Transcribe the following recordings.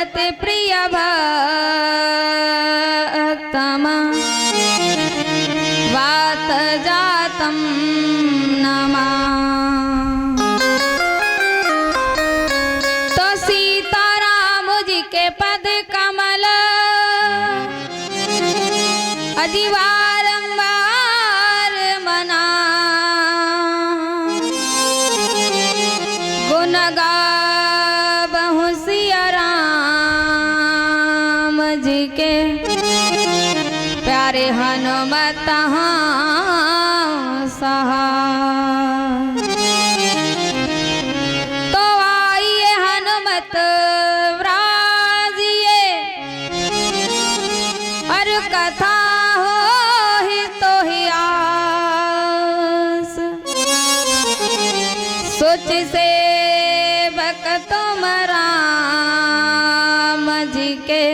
पति प्रिय भक्तम वात जातम नमा। तो सीताराम जी के पद कमल अजीवारंबार मना। गुण गाबहु सिया राम जी के प्यारे हनुमत सहाय। तो आइए हनुमत व्राजिए और कथा हो ही तो ही आस। सोच से तुम राम जी के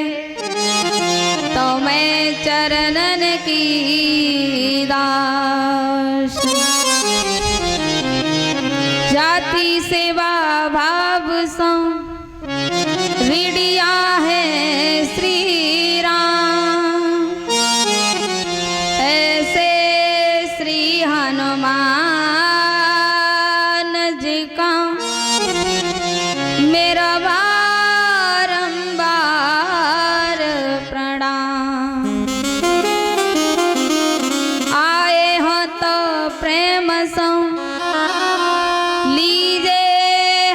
तो मैं चरणन की दास। जाति सेवा भाव सो ऋणिया है श्री राम। ऐसे श्री हनुमान जी का मेरा बारंबार प्रणाम। आए हो तो प्रेम सो लीजे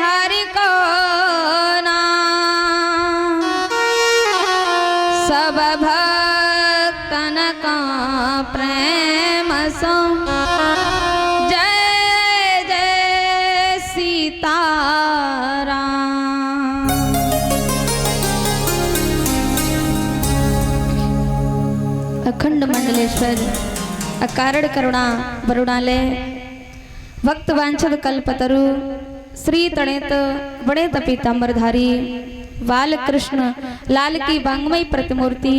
हरि को नाम। सब भक्तन का प्रेम सो जय जय सीताराम। अखंड मंडलेश्वर अकारण करुणा वरुणालय भक्त वांछद कल्पतरु श्री तणेत बड़े पीतांबरधारी बालकृष्ण लाल की वांग्मयी प्रतिमूर्ति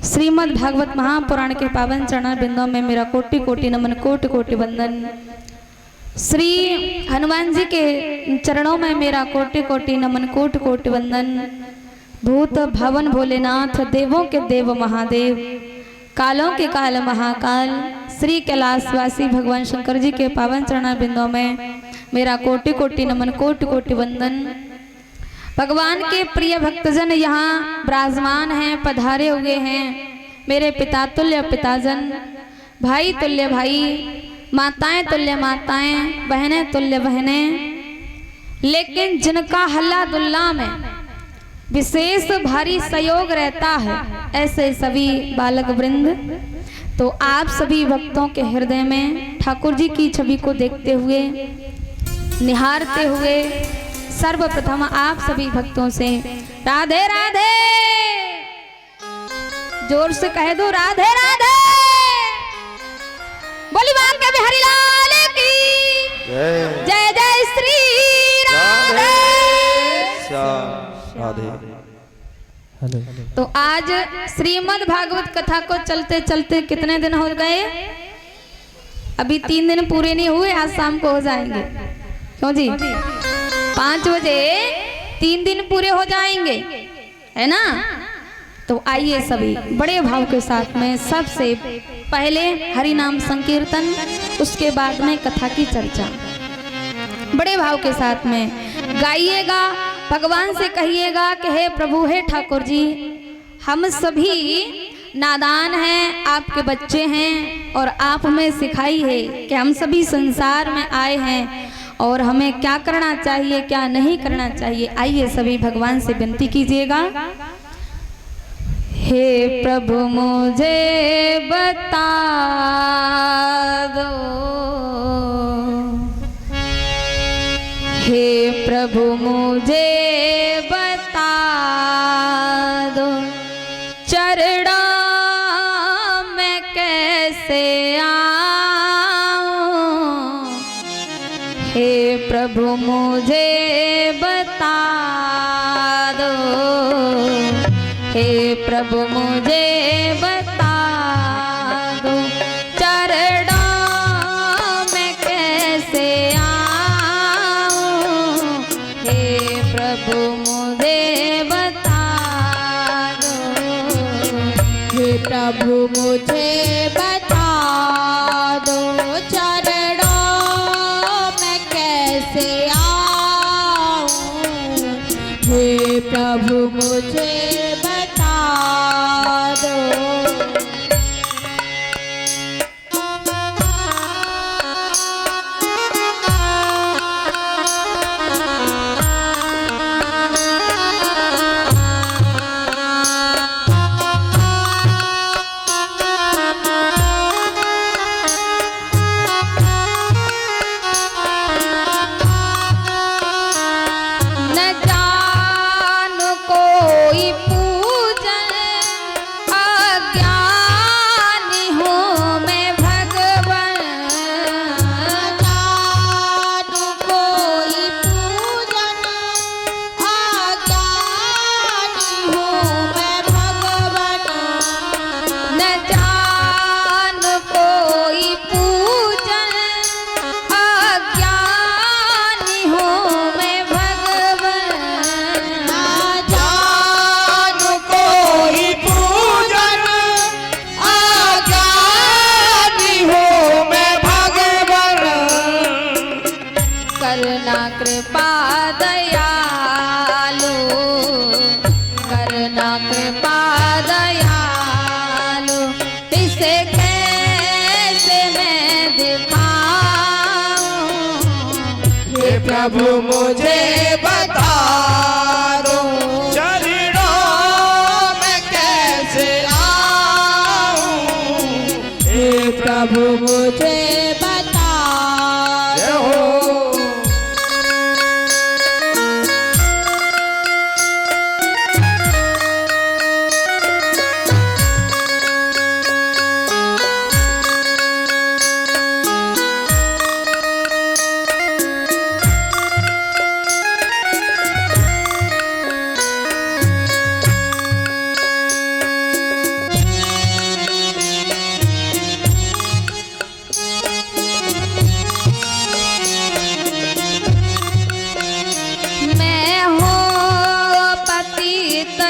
श्रीमद् भागवत महापुराण के पावन चरण बिंदों में मेरा कोटि कोटि नमन कोटि कोटि वंदन। श्री हनुमान जी के चरणों में मेरा कोटि कोटि नमन कोटि कोटि वंदन। भूत भवन भोलेनाथ देवों के देव महादेव कालों के काल महाकाल श्री कैलाशवासी भगवान शंकर जी के पावन चरण बिंदों में मेरा कोटि कोटि नमन कोटि कोटि वंदन। भगवान के प्रिय भक्तजन यहाँ विराजमान हैं, पधारे हुए हैं। मेरे पिता तुल्य पिताजन, भाई तुल्य भाई, माताएं तुल्य माताएं, बहनें तुल्य बहनें, लेकिन जिनका हल्ला दुल्ला में विशेष भारी सहयोग रहता है ऐसे सभी बालक वृंद। तो आप सभी भक्तों के हृदय में ठाकुर जी की छवि को देखते हुए निहारते हुए सर्वप्रथम आप सभी भक्तों से राधे राधे जोर से कह दो, राधे राधे। बोली बांके बिहारी लाल की जय जय श्री राधे। तो आज श्रीमद् भागवत कथा को चलते चलते कितने दिन हो गए? अभी 3 दिन पूरे नहीं हुए, आज शाम को हो जाएंगे। क्यों जी? 5 बजे 3 दिन पूरे हो जाएंगे, है ना? तो आइए सभी बड़े भाव के साथ में सबसे पहले हरि नाम संकीर्तन, उसके बाद में कथा की चर्चा बड़े भाव के साथ में गाइएगा। भगवान से कहिएगा कि हे प्रभु, हे ठाकुर जी, हम सभी नादान हैं, आपके बच्चे हैं और आप हमें सिखाई है कि हम सभी संसार में आए हैं और हमें क्या करना चाहिए क्या नहीं करना चाहिए। आइए सभी भगवान से विनती कीजिएगा। हे प्रभु मुझे बता दो, हे प्रभु मुझे बता दो, चरणों में कैसे आऊं। हे प्रभु मुझे बता दो, हे प्रभु मुझे बता दो, चरणों में कैसे आऊं। हे प्रभु मुझे बता कृपा दयालु, करना कृपा दयालु, इसे कैसे मैं दिखाऊं। हे प्रभु मुझे बता दो, चरणों में कैसे आऊं। हे प्रभु मुझे बता दो।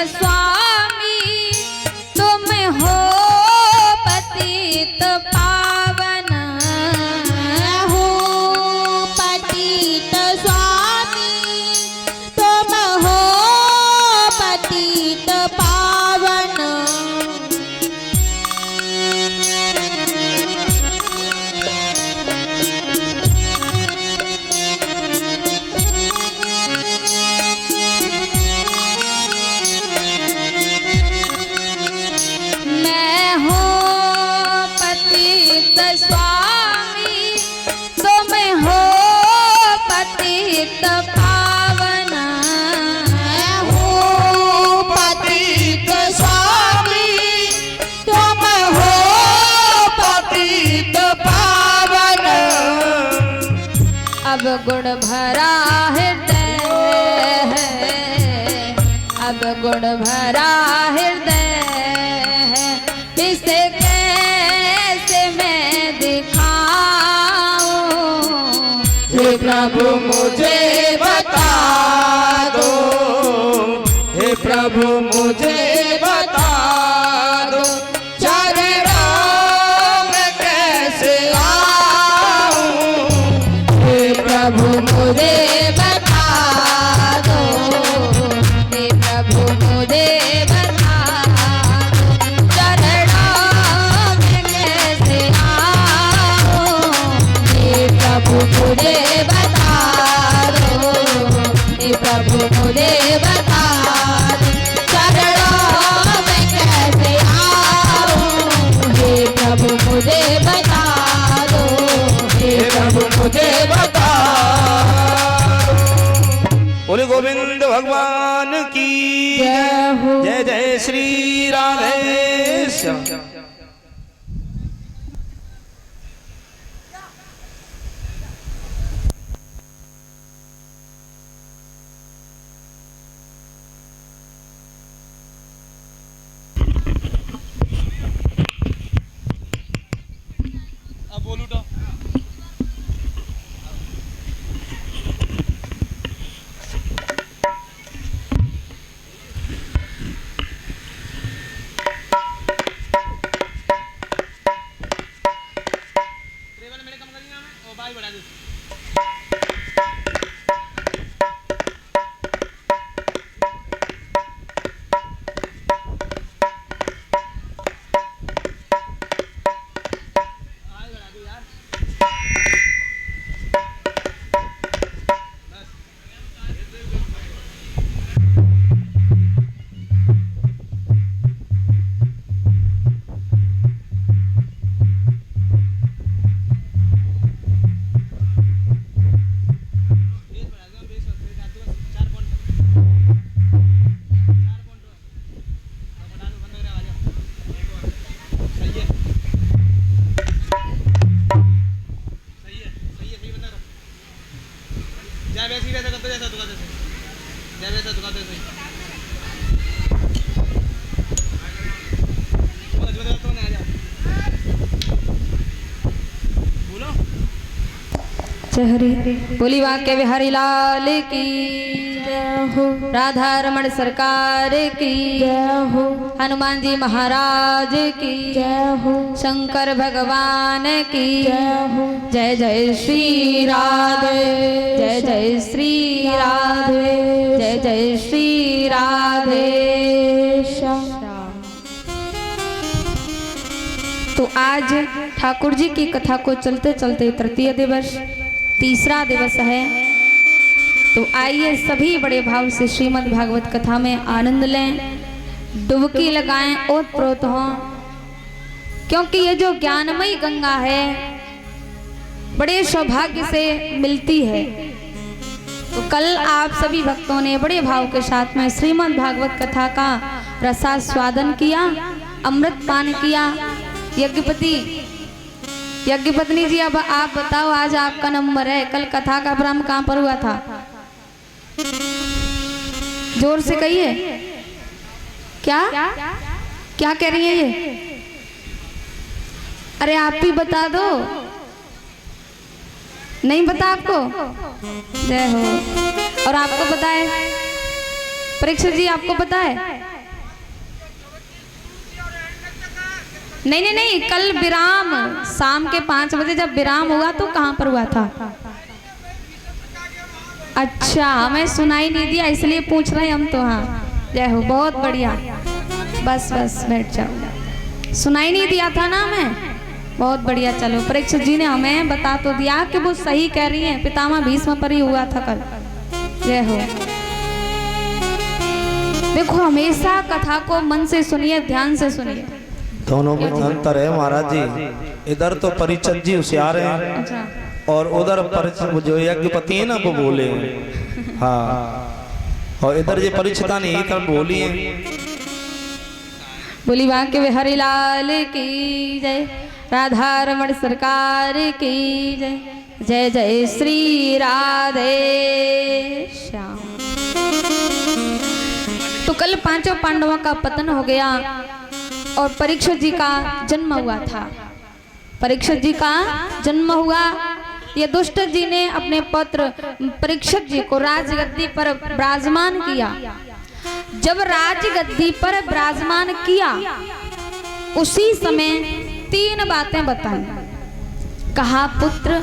स्वामी तुम हो पतित पावन, हो पतित स्वामी तुम हो पतित पावन। स्वामी तुम हो पतित पावन, हो पतित स्वामी तुम हो पतित पावन। अब गुण भरा हृदय है, अब गुण भरा हृदय है, इसे कैसे मैं दिखाऊं। हे प्रभु मुझे बता दो, हे प्रभु मुझे बता दो, चरणों में कैसे आऊं। हे प्रभु मुझे बता दो, हे प्रभु मुझे बता दो, चरणों में कैसे आऊं। हे प्रभु मुझे बता दो, हे प्रभु मुझे बता दो, चरणों में कैसे आऊं। हे प्रभु मुझे बता दो, हे प्रभु मुझे बता दो। बोले गोविंद भगवान की जय। जय श्री राधेश्याम। जय हरि बोली वाक्य बिहारी लाल की जय हो, राधा रमण सरकार की जय हो, हनुमान जी महाराज की जय हो, शंकर भगवान की जय हो, जय जय श्री राधे, जय जय श्री राधे, जय जय श्री राधे श्याम। तो आज ठाकुर जी की कथा को चलते चलते तृतीय दिवस, तीसरा दिवस है। तो आइए सभी बड़े भाव से श्रीमद् भागवत कथा में आनंद लें, डुबकी लगाएं, ओतप्रोत हों, क्योंकि ये जो ज्ञानमयी गंगा है बड़े सौभाग्य से मिलती है। तो कल आप सभी भक्तों ने बड़े भाव के साथ में श्रीमद् भागवत कथा का रसास्वादन किया, अमृत पान किया। यज्ञपत्नी जी, अब आप बताओ, आज आपका नंबर है। कल कथा का प्रारंभ कहाँ पर हुआ था? जोर से कहिए। क्या क्या कह रही है ये? अरे आप भी बता दो। नहीं पता आपको? जय हो। और आपको पता है? परीक्षित जी आपको पता है? नहीं, कल विराम शाम के 5 बजे जब विराम हुआ तो कहाँ पर हुआ था? अच्छा, हमें सुनाई नहीं दिया इसलिए पूछ रहे हैं हम तो। हाँ, जय हो, बहुत बढ़िया। बस बैठ जाओ। सुनाई नहीं दिया था ना हमें? बहुत बढ़िया। चलो, परीक्षित जी ने हमें बता तो दिया कि वो सही कह रही हैं। पितामह भीष्म पर ही हुआ था कल। जय हो। देखो, हमेशा कथा को मन से सुनिए, ध्यान से सुनिए। दोनों में अंतर है महाराज जी। इधर तो परिचत जी होशियार हैं। अच्छा। और उधर जो यज्ञपति है ना वो बोले। हाँ, और इधर जो परिचिता नहीं तब बोली है। बोली वाक्य बिहारी लाल की जय, राधा रमण सरकार की जय, जय जय श्री राधे श्याम। तो कल पांचों पांडवों का पतन हो गया और परीक्षित जी का जन्म हुआ था। परीक्षित जी का जन्म हुआ। ये दुष्ट जी ने अपने पुत्र परीक्षित जी को राजगद्दी पर विराजमान किया। जब राजगद्दी पर विराजमान किया उसी समय 3 बातें बताई। कहा, पुत्र,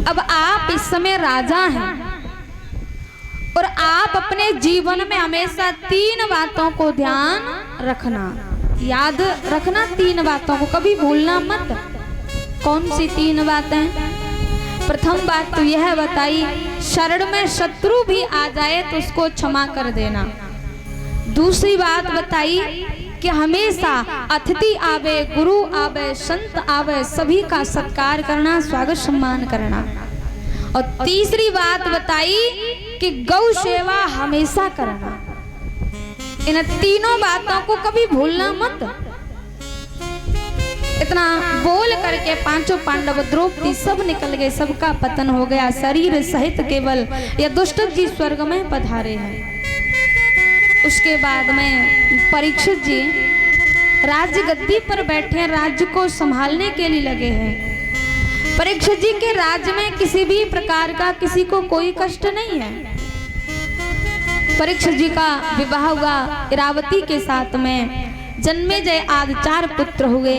अब आप इस समय राजा हैं और आप अपने जीवन में हमेशा 3 बातों को ध्यान रखना, याद रखना। 3 बातों को कभी भूलना मत। कौन सी 3 बातें? प्रथम बात तो यह बताई, शरण में शत्रु भी आ जाए तो उसको क्षमा कर देना। दूसरी बात बताई कि हमेशा अतिथि आवे, गुरु आवे, संत आवे, सभी का सत्कार करना, स्वागत सम्मान करना। और तीसरी बात बताई कि गौ सेवा हमेशा करना। इन 3 बातों को कभी भूलना मत। इतना बोल करके पांचों पांडव, द्रौपदी सब निकल गए, सबका पतन हो गया। शरीर सहित केवल यह दुष्ट जी स्वर्ग में पधारे हैं। उसके बाद में परीक्षित जी राज्य गद्दी पर बैठे, राज्य को संभालने के लिए लगे हैं। परीक्षित जी के राज्य में किसी भी प्रकार का किसी को कोई कष्ट नहीं है। परीक्षित जी का विवाह हुआ इरावती के साथ में। जन्मेजय आदि 4 पुत्र हुए।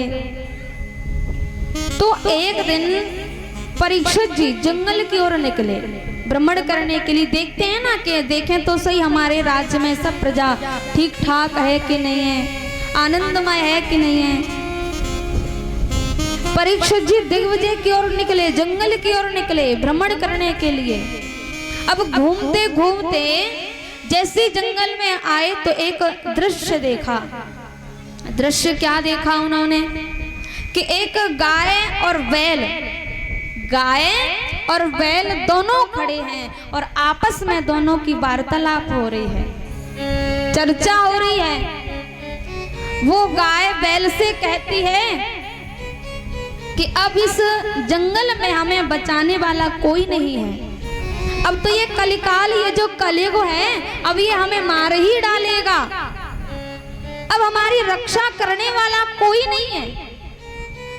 तो एक दिन परीक्षित जी जंगल की ओर निकले भ्रमण करने के लिए। देखते हैं ना कि देखें तो सही हमारे राज्य में सब प्रजा ठीक ठाक है कि नहीं है, आनंदमय है कि नहीं है। परीक्षित जी दिग्विजय की ओर निकले, जंगल की ओर निकले भ्रमण करने के लिए। अब घूमते घूमते जैसे जंगल में आए तो एक दृश्य देखा। दृश्य क्या देखा उन्होंने कि एक गाय और बैल दोनों खड़े हैं और आपस में दोनों की वार्तालाप हो रही है, चर्चा हो रही है। वो गाय बैल से कहती है कि अब इस जंगल में हमें बचाने वाला कोई नहीं है। अब तो ये कलिकाल, ये जो कलियुग है, अब ये हमें मार ही डालेगा। अब हमारी रक्षा करने वाला कोई नहीं है,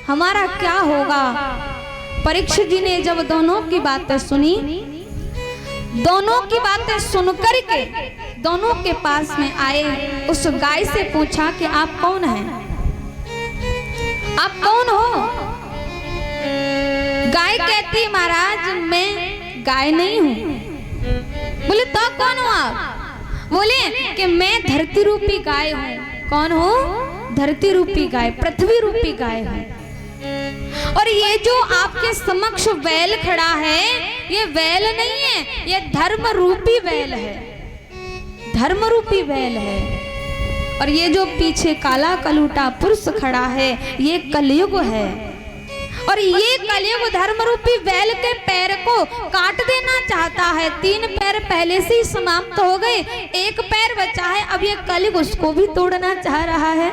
हमारा क्या होगा। परीक्षित जी ने जब दोनों की बातें सुनी, दोनों की बातें सुनकर के दोनों के पास में आए, उस गाय से पूछा कि आप कौन हैं, आप कौन हो। गाय कहती महाराज मैं गाय नहीं हूं। बोले तो कौन हो आप। बोले कि मैं धरती रूपी गाय हूं। कौन हो। धरती रूपी गाय, पृथ्वी रूपी गाय हूं। और ये जो आपके समक्ष बैल खड़ा है, ये बैल नहीं है, ये धर्म रूपी बैल है, धर्म रूपी बैल है। और ये जो पीछे काला कलूटा पुरुष खड़ा है, ये कलयुग है। और ये कलयुग धर्म रूपी बैल के पैर को काट देना चाहता है। 3 पैर पहले से ही समाप्त हो गए, 1 पैर बचा है, अब ये कलयुग उसको भी तोड़ना चाह रहा है।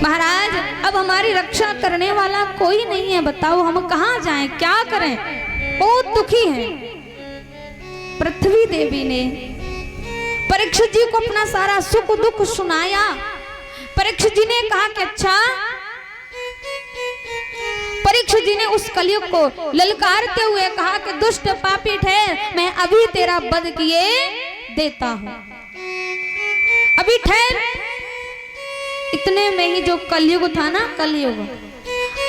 महाराज अब हमारी रक्षा करने वाला कोई नहीं है, बताओ हम कहाँ जाएं, क्या करें, बहुत दुखी हैं। पृथ्वी देवी ने परीक्षित जी को अपना सारा सुख दुख सुनाया। परीक्षित जी ने कहा कि अच्छा। परीक्षित जी ने उस कलयुग को ललकारते हुए कहा कि दुष्ट पापी ठहर, मैं अभी तेरा वध किए देता हूं, अभी ठहर। इतने में ही जो कलयुग था ना, कलयुग,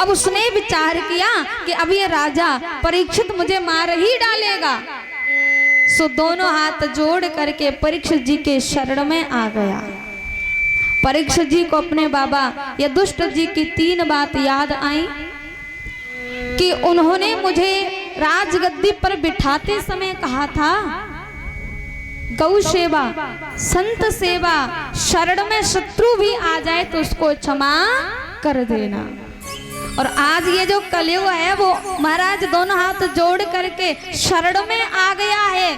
अब उसने विचार किया कि अब ये राजा परीक्षित मुझे मार ही डालेगा। सो दोनों हाथ जोड़ करके परीक्षित जी के शरण में आ गया। परीक्षित जी को अपने बाबा या दुष्ट जी की 3 बात याद आई कि उन्होंने मुझे राजगद्दी पर बिठाते समय कहा था, गौ सेवा, संत सेवा, शरण में शत्रु भी आ जाए तो उसको क्षमा कर देना। और आज ये जो कलयुग है वो महाराज दोनों हाथ जोड़ करके शरण में आ गया है।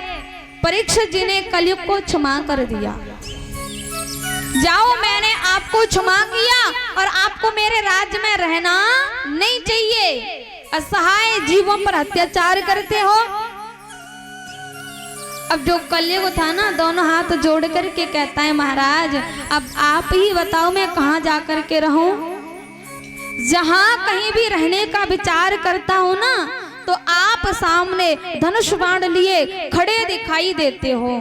परीक्षित जी ने कलयुग को क्षमा कर दिया। जाओ, मैंने आपको क्षमा किया और आपको मेरे राज्य में रहना नहीं चाहिए। असहाय जीवों पर अत्याचार करते हो। अब जो कलयुग था ना, दोनों हाथ जोड़ करके कहता है महाराज अब आप ही बताओ मैं कहाँ जा करके रहूं। जहां कहीं भी रहने का विचार करता हूं ना, तो आप सामने धनुष बाण लिए खड़े दिखाई देते हो।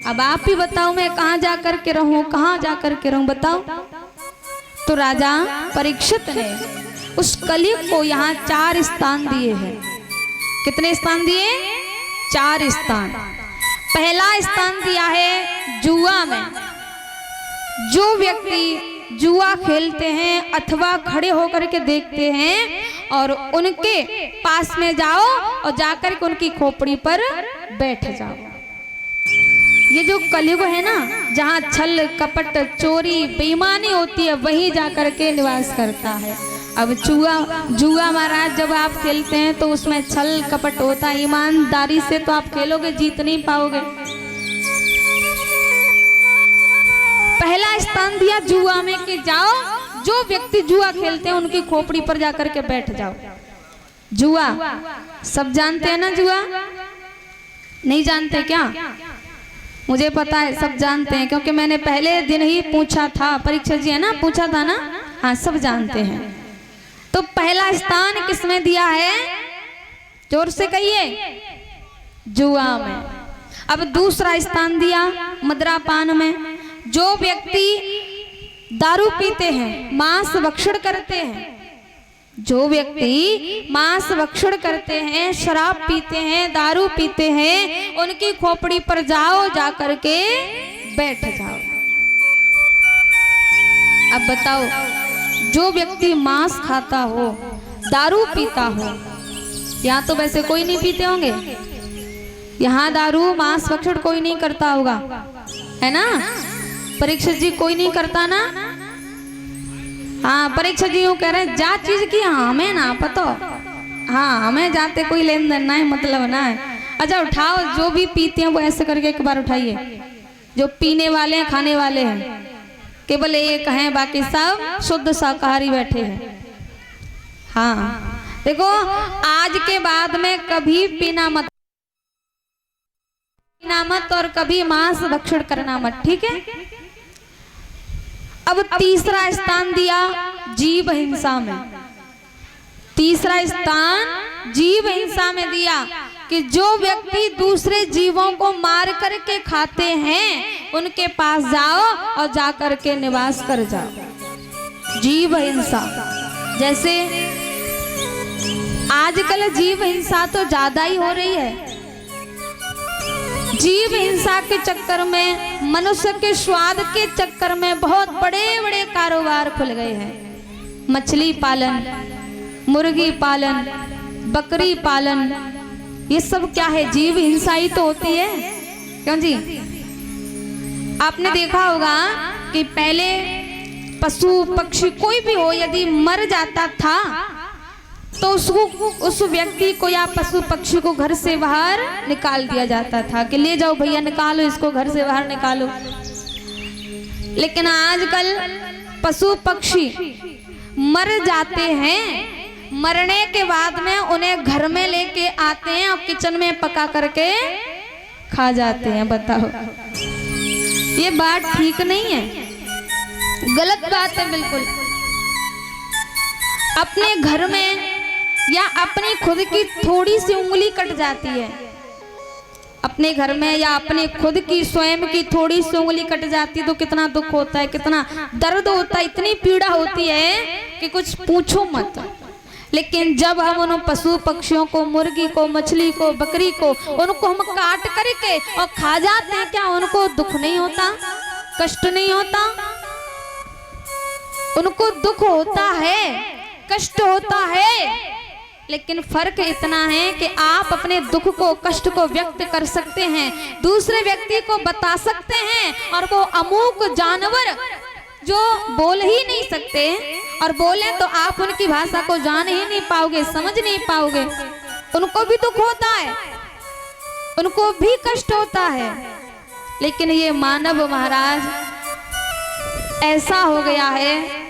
अब आप ही बताओ मैं कहाँ जा करके रहूं, कहाँ जा करके रहूं, बताओ। तो राजा परीक्षित ने उस कलयुग को यहाँ 4 स्थान दिए हैं। कितने स्थान दिए? 4 स्थान। पहला स्थान दिया है जुआ में। जो व्यक्ति जुआ खेलते हैं अथवा खड़े होकर के देखते हैं और उनके पास में जाओ और जाकर के उनकी खोपड़ी पर बैठ जाओ। ये जो कलयुग है ना, जहाँ छल कपट चोरी बेईमानी होती है, वही जाकर के निवास करता है। अब जुआ महाराज जब आप खेलते हैं तो उसमें छल कपट होता है, ईमानदारी से तो आप खेलोगे, जीत नहीं पाओगे। पहला स्थान दिया जुआ में कि जाओ, जो व्यक्ति जुआ खेलते हैं उनकी खोपड़ी पर जाकर के बैठ जाओ। जुआ सब जानते हैं ना? जुआ नहीं जानते क्या? मुझे पता है सब जानते हैं, क्योंकि मैंने पहले दिन ही पूछा था। परीक्षा जी है ना, पूछा था ना? हाँ, सब जानते हैं। तो पहला स्थान किसमें दिया है? जोर से कहिए। जुआ में। अब दूसरा स्थान दिया मदिरापान में। जो व्यक्ति दारू पीते हैं, मांस भक्षण करते हैं, जो व्यक्ति मांस भक्षण करते हैं, शराब पीते हैं, दारू पीते हैं, उनकी खोपड़ी पर जाओ, जाकर के बैठ जाओ। अब बताओ, जो व्यक्ति मांस खाता हो, दारू पीता हो, यहाँ तो वैसे कोई नहीं पीते होंगे, यहाँ दारू मांस भक्षण कोई नहीं करता होगा, है ना? परीक्षित जी कोई नहीं करता ना? हाँ, परीक्षित जी यूँ कह रहे हैं जा चीज की हमें ना पता, हाँ हमें जाते कोई लेन देन ना है, मतलब ना है। अच्छा उठाओ, जो भी पीते हैं वो ऐसे करके एक बार उठाइए। जो पीने वाले हैं, खाने वाले हैं, केवल एक हैं, बाकी सब शुद्ध शाकाहारी बैठे हैं। हाँ देखो, आज के बाद में कभी पीना मत और कभी मांस भक्षण करना मत, ठीक है? अब तीसरा स्थान दिया जीव हिंसा में। तीसरा स्थान जीव हिंसा में दिया कि जो व्यक्ति दूसरे जीवों को मार करके खाते हैं उनके पास जाओ और जा करके निवास कर जाओ। जीव हिंसा, जैसे आजकल जीव हिंसा तो ज्यादा ही हो रही है। जीव हिंसा के चक्कर में, मनुष्य के स्वाद के चक्कर में बहुत बड़े बड़े कारोबार खुल गए हैं। मछली पालन, मुर्गी पालन, बकरी पालन, ये सब क्या है? जीव हिंसा ही तो होती है। क्यों जी? आपने देखा होगा कि पहले पशु पक्षी कोई भी हो यदि मर जाता था तो उसको, उस व्यक्ति को या पशु पक्षी को घर से बाहर निकाल दिया जाता था कि ले जाओ भैया, निकालो इसको, घर से बाहर निकालो। लेकिन आजकल पशु पक्षी मर जाते हैं, मरने के बाद में उन्हें घर में लेके आते हैं और किचन में पका करके खा जाते हैं। बताओ, ये बात ठीक नहीं है, गलत बात है बिल्कुल। अपने घर में या अपनी खुद की थोड़ी सी उंगली कट जाती है, अपने घर में या अपने खुद की स्वयं की थोड़ी सी उंगली कट जाती है तो कितना दुख होता है, कितना दर्द होता है, इतनी पीड़ा होती है कि कुछ पूछो मत। लेकिन जब हम उन पशु पक्षियों को, मुर्गी को, मछली को, बकरी को, उनको हम काट करके और खा जाते हैं, क्या उनको दुख नहीं होता? कष्ट नहीं होता? उनको दुख होता है, कष्ट होता है। लेकिन फर्क इतना है कि आप अपने दुख को, कष्ट को व्यक्त कर सकते हैं, दूसरे व्यक्ति को बता सकते हैं, और वो अमूक जानवर जो बोल ही नहीं सकते और बोले तो आप उनकी भाषा को जान ही नहीं पाओगे, समझ नहीं पाओगे, उनको भी दुख होता है, उनको भी कष्ट होता है। लेकिन ये मानव महाराज ऐसा हो गया है,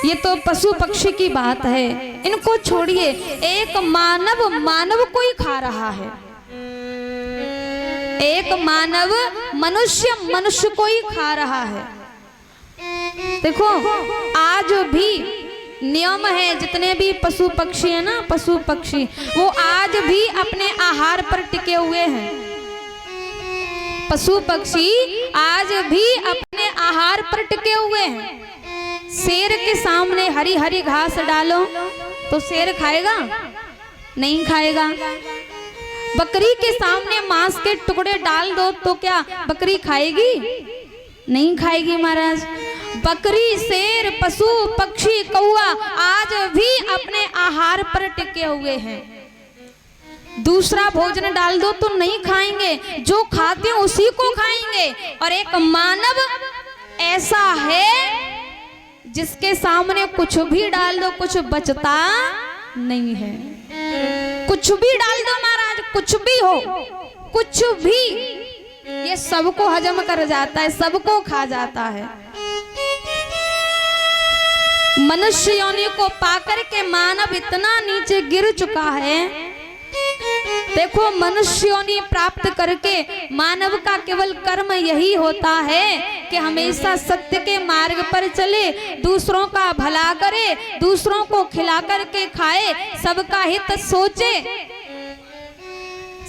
ये तो पशु पक्षी की बात है, इनको छोड़िए। एक मानव मानव को ही खा रहा है, एक मानव मनुष्य मनुष्य को ही खा रहा है। देखो, आज भी नियम है, जितने भी पशु पक्षी है ना, पशु पक्षी, वो आज भी अपने आहार पर टिके हुए हैं। पशु पक्षी आज भी अपने आहार पर टिके हुए हैं। शेर के सामने हरी हरी घास डालो तो शेर खाएगा? नहीं खाएगा। बकरी के सामने मांस के टुकड़े डाल दो तो क्या बकरी खाएगी? नहीं खाएगी महाराज। बकरी, शेर, पशु पक्षी, कौआ आज भी अपने आहार पर टिके हुए हैं। दूसरा भोजन डाल दो तो नहीं खाएंगे, जो खाते हैं उसी को खाएंगे। और एक मानव ऐसा है जिसके सामने कुछ भी डाल दो कुछ बचता नहीं है। कुछ भी डाल दो महाराज, कुछ भी हो, कुछ भी, ये सबको हजम कर जाता है, सबको खा जाता है। मनुष्य योनि को पाकर के मानव इतना नीचे गिर चुका है। देखो, मनुष्य योनि प्राप्त करके मानव का केवल कर्म यही होता है कि हमेशा सत्य के मार्ग पर चले, दूसरों का भला करे, दूसरों को खिला करके खाए, सबका हित सोचे,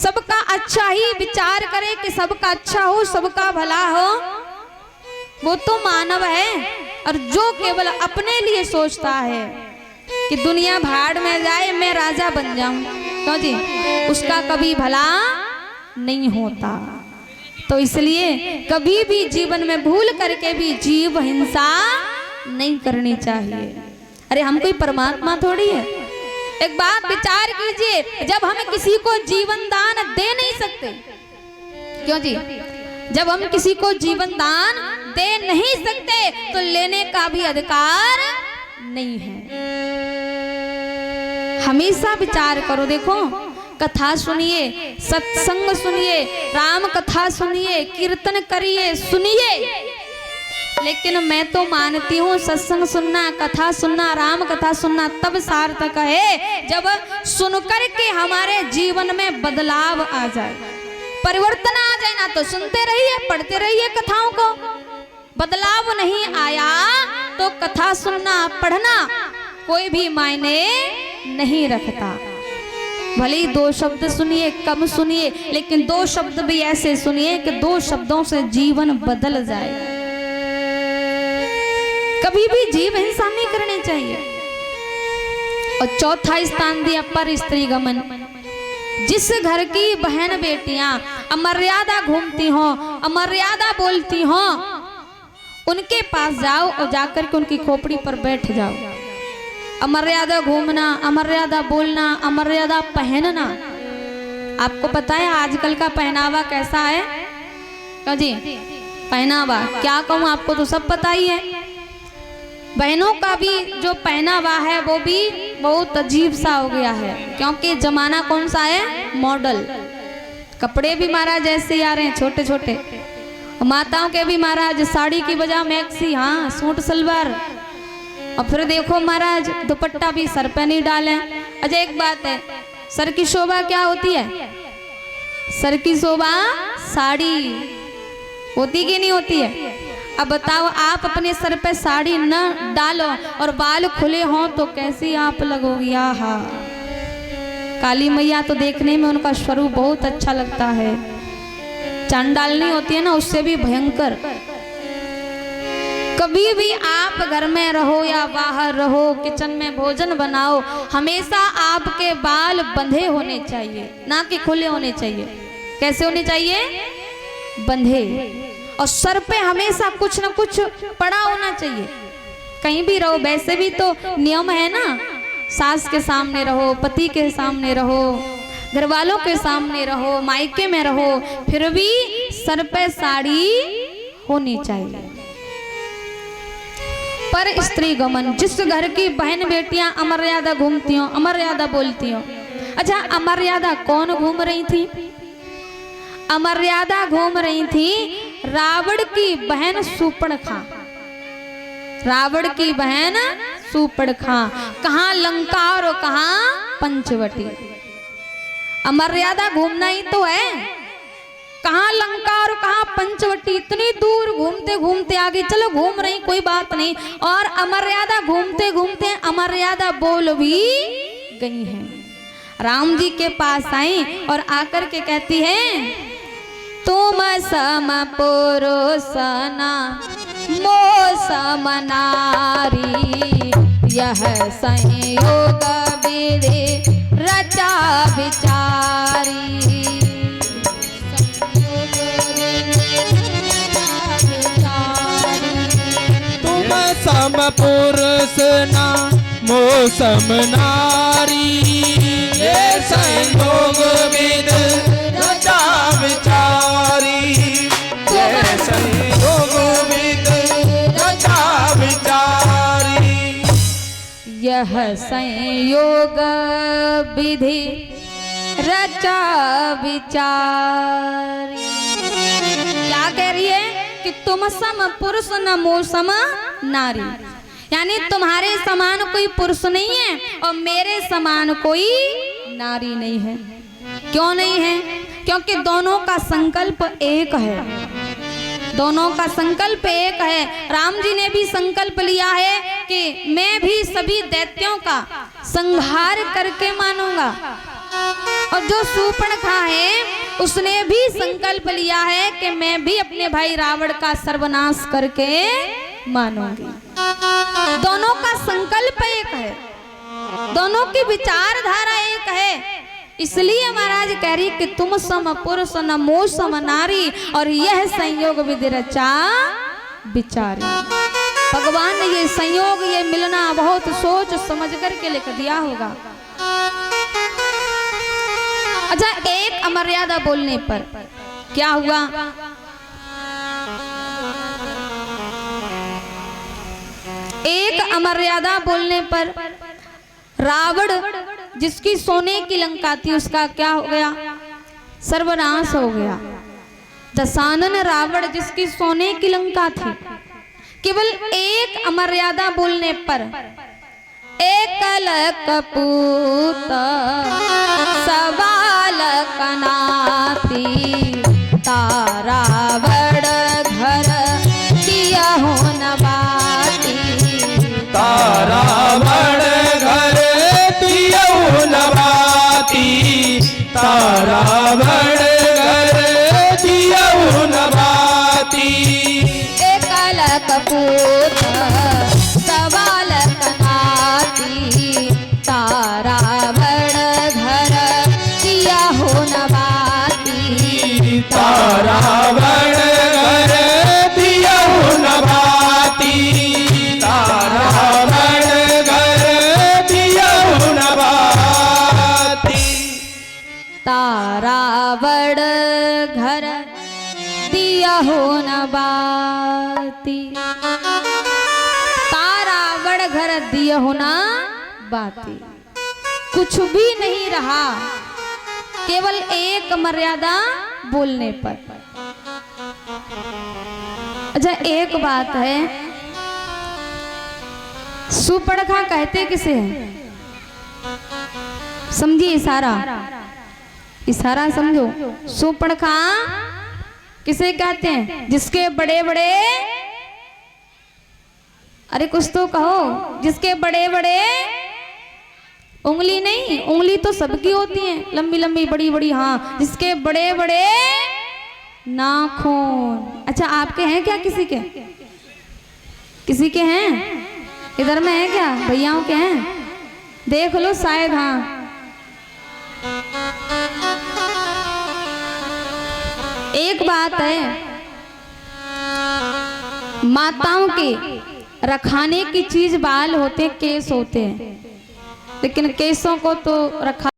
सबका अच्छा ही विचार करे कि सबका अच्छा हो, सबका भला हो। वो तो मानव है। और जो केवल अपने लिए सोचता है कि दुनिया भाड़ में जाए, मैं राजा बन जाऊं, क्यों जी, उसका कभी भला नहीं होता। तो इसलिए कभी भी जीवन में भूल करके भी जीव हिंसा नहीं करनी चाहिए। अरे हम कोई परमात्मा थोड़ी है। एक बात विचार कीजिए, जब हम किसी को जीवन दान दे नहीं सकते, क्यों जी, जब हम किसी को जीवन दान दे नहीं सकते तो लेने का भी अधिकार नहीं है। हमेशा विचार करो। देखो, कथा सुनिए, सत्संग सुनिए, राम कथा सुनिए, कीर्तन करिए, सुनिए। लेकिन मैं तो मानती हूँ सत्संग सुनना, कथा सुनना, राम कथा सुनना तब सार्थक है जब सुनकर के हमारे जीवन में बदलाव आ जाए, परिवर्तन आ जाए। ना तो सुनते रहिए, पढ़ते रहिए कथाओं को, बदलाव नहीं आया तो कथा सुनना, पढ़ना कोई भी मायने नहीं रखता। भले ही 2 शब्द सुनिए, कम सुनिए, लेकिन 2 शब्द भी ऐसे सुनिए कि 2 शब्दों से जीवन बदल जाए। कभी भी जीव हिंसा नहीं करनी चाहिए। और चौथा स्थान दिया पर स्त्री गमन। जिस घर की बहन बेटियां अमर्यादा घूमती हों, अमर्यादा बोलती हों, उनके पास जाओ और जाकर के उनकी खोपड़ी पर बैठ जाओ। अमर्यादा घूमना, अमर्यादा बोलना, अमर्यादा पहनना। आपको पता है आजकल का पहनावा कैसा है? क्यों जी? पहनावा क्या कहूँ, आपको तो सब पता ही है। बहनों का भी जो पहनावा है वो भी बहुत अजीब सा हो गया है, क्योंकि जमाना कौन सा है? मॉडल। कपड़े भी महाराज ऐसे आ रहे हैं छोटे छोटे। माताओं के भी महाराज साड़ी की बजाय मैक्सी, हाँ सूट सलवार। और फिर देखो महाराज दुपट्टा भी सर पे नहीं डाले। अच्छा एक बात है, सर की शोभा क्या होती है? सर की शोभा साड़ी होती कि नहीं होती है? अब बताओ, आप अपने सर पे साड़ी न डालो और बाल खुले हों तो कैसी आप लगोगी? आहा, काली मैया तो देखने में उनका स्वरूप बहुत अच्छा लगता है। चांडालनी होती है ना, उससे भी भयंकर। कभी भी आप घर में रहो या बाहर रहो, किचन में भोजन बनाओ, हमेशा आपके बाल बंधे होने चाहिए, ना कि खुले होने चाहिए। कैसे होने चाहिए? बंधे। और सर पे हमेशा कुछ न कुछ पड़ा होना चाहिए। कहीं भी रहो, वैसे भी तो नियम है ना, सास के सामने रहो, पति के सामने रहो, घर वालों के सामने रहो, मायके में रहो, फिर भी सर पे साड़ी होनी चाहिए। पर स्त्री गमन, जिस घर की बहन बेटियां अमर्यादा घूमती हो, अमर्यादा बोलती हो। अच्छा, अमर्यादा कौन घूम रही थी? अमर्यादा घूम रही थी रावण की बहन सूर्पणखा। रावण की बहन सूर्पणखा, कहाँ लंका और कहाँ पंचवटी। अमर्यादा घूमना ही तो है। कहाँ लंका और कहाँ पंचवटी, इतनी दूर घूमते घूमते आगे चलो, घूम रही कोई बात नहीं। और अमर्यादा घूमते घूमते अमर्यादा बोल भी गई हैं। राम जी के पास आई और आकर के कहती है, तुम सम पुरुष ना मो सम नारी, यह संयोग विधि रचा विचारी। तुम सम पुरुष ना मो सम नारी, ये संयोग विधि रचा विचारी। ये संयोग विधि रचा विचारी। यह संयोग विधि रचा विचारी। क्या कह रही है? कि तुम सम पुरुष न मो सम नारी, यानी तुम्हारे समान कोई पुरुष नहीं है और मेरे समान कोई नारी नहीं है। क्यों नहीं है? क्योंकि दोनों का संकल्प एक है। दोनों का संकल्प एक है। राम जी ने भी संकल्प लिया है कि मैं भी सभी दैत्यों का संहार करके मानूंगा, और जो सूर्पणखा है उसने भी संकल्प लिया है कि मैं भी अपने भाई रावण का सर्वनाश करके मानूंगी। दोनों का संकल्प एक है, दोनों की विचारधारा एक है। इसलिए महाराज कह रही कि तुम सम पुरुष न मो सम नारी, और यह संयोग विधि रचा विचारी। भगवान ने ये संयोग, ये मिलना बहुत सोच समझ करके लिख दिया होगा। अच्छा, एक अमर्यादा बोलने पर क्या हुआ? एक अमर्यादा बोलने पर रावण, जिसकी सोने की लंका थी, उसका क्या हो गया? सर्वनाश हो गया। दशानन रावण, जिसकी सोने की लंका थी, केवल एक अमर्यादा बोलने पर एकल कपूत सवाल कनाती, तारावड़ घर किया हो न बाती। तारावड़ हो न बाती, तारा बड़ घर दिया हो न बाती। कुछ भी नहीं रहा, केवल एक मर्यादा बोलने पर। अच्छा एक बात है, सुपड़खा कहते किसे हैं? समझिए इशारा, इशारा समझो। सुपड़खा किसे कहते हैं? जिसके बड़े बड़े, अरे कुछ तो कहो, जिसके बड़े बड़े उंगली नहीं, उंगली तो सबकी होती है, लंबी लंबी बड़ी बड़ी, हाँ, जिसके बड़े बड़े नाखून। अच्छा आपके हैं क्या? किसी के, किसी के हैं? इधर में है क्या? भैयाओं के हैं? देख लो शायद, हाँ। एक बात है, माताओं के रखाने की चीज बाल होते हैं, केस होते हैं, लेकिन केसों को तो रखा